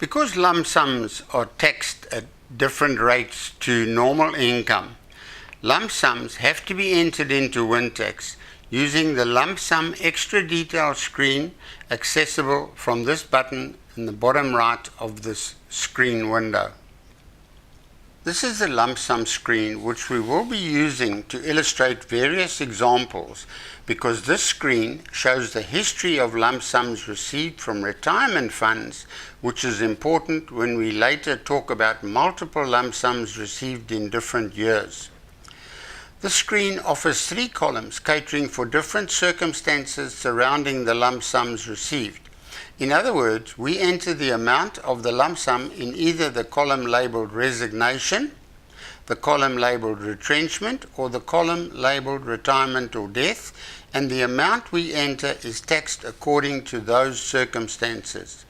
Because lump sums are taxed at different rates to normal income, lump sums have to be entered into WinTax using the lump sum extra detail screen accessible from this button in the bottom right of this screen window. This is the lump sum screen which we will be using to illustrate various examples, because this screen shows the history of lump sums received from retirement funds, which is important when we later talk about multiple lump sums received in different years. The screen offers 3 columns catering for different circumstances surrounding the lump sums received. In other words, we enter the amount of the lump sum in either the column labeled resignation, the column labeled retrenchment, or the column labeled retirement or death, and the amount we enter is taxed according to those circumstances.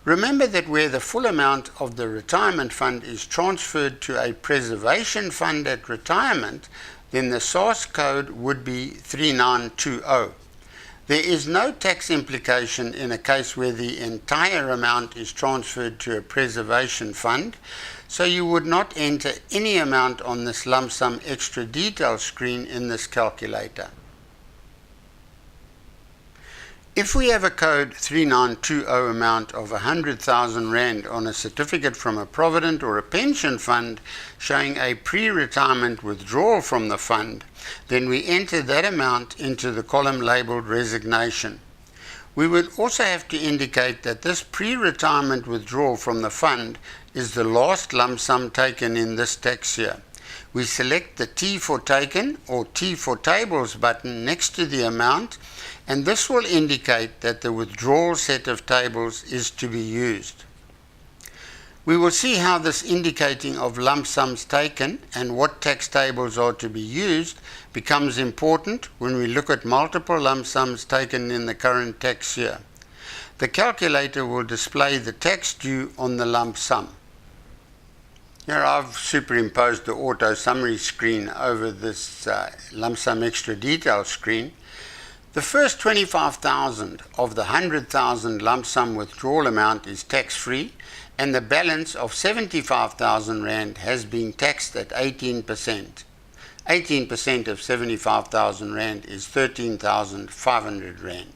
Remember that where the full amount of the retirement fund is transferred to a preservation fund at retirement, then the SARS code would be 3920. There is no tax implication in a case where the entire amount is transferred to a preservation fund, so you would not enter any amount on this lump sum extra detail screen in this calculator. If we have a code 3920 amount of 100,000 Rand on a certificate from a provident or a pension fund showing a pre-retirement withdrawal from the fund, then we enter that amount into the column labeled resignation. We would also have to indicate that this pre-retirement withdrawal from the fund is the last lump sum taken in this tax year. We select the T for taken or T for tables button next to the amount, and this will indicate that the withdrawal set of tables is to be used. We will see how this indicating of lump sums taken and what tax tables are to be used becomes important when we look at multiple lump sums taken in the current tax year. The calculator will display the tax due on the lump sum. Here I've superimposed the auto summary screen over this lump sum extra detail screen. The first 25,000 of the 100,000 lump sum withdrawal amount is tax-free, and the balance of 75,000 Rand has been taxed at 18%. 18% of 75,000 Rand is 13,500 Rand.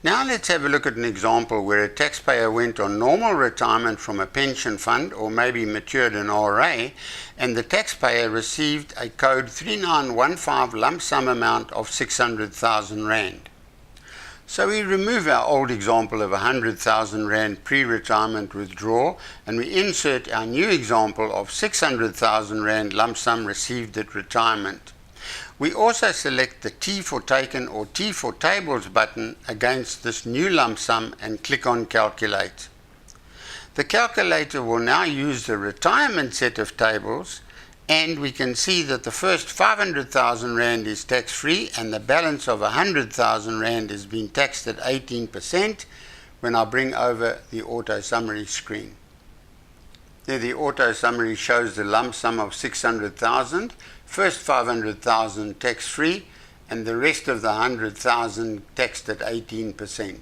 Now let's have a look at an example where a taxpayer went on normal retirement from a pension fund or maybe matured an RA, and the taxpayer received a code 3915 lump sum amount of 600,000 Rand. So we remove our old example of 100,000 Rand pre-retirement withdrawal and we insert our new example of 600,000 Rand lump sum received at retirement. We also select the T for taken or T for tables button against this new lump sum and click on calculate. The calculator will now use the retirement set of tables, and we can see that the first 500,000 Rand is tax-free and the balance of 100,000 Rand is being taxed at 18% when I bring over the auto summary screen. There the auto summary shows the lump sum of 600,000, first 500,000 tax-free, and the rest of the 100,000 taxed at 18%.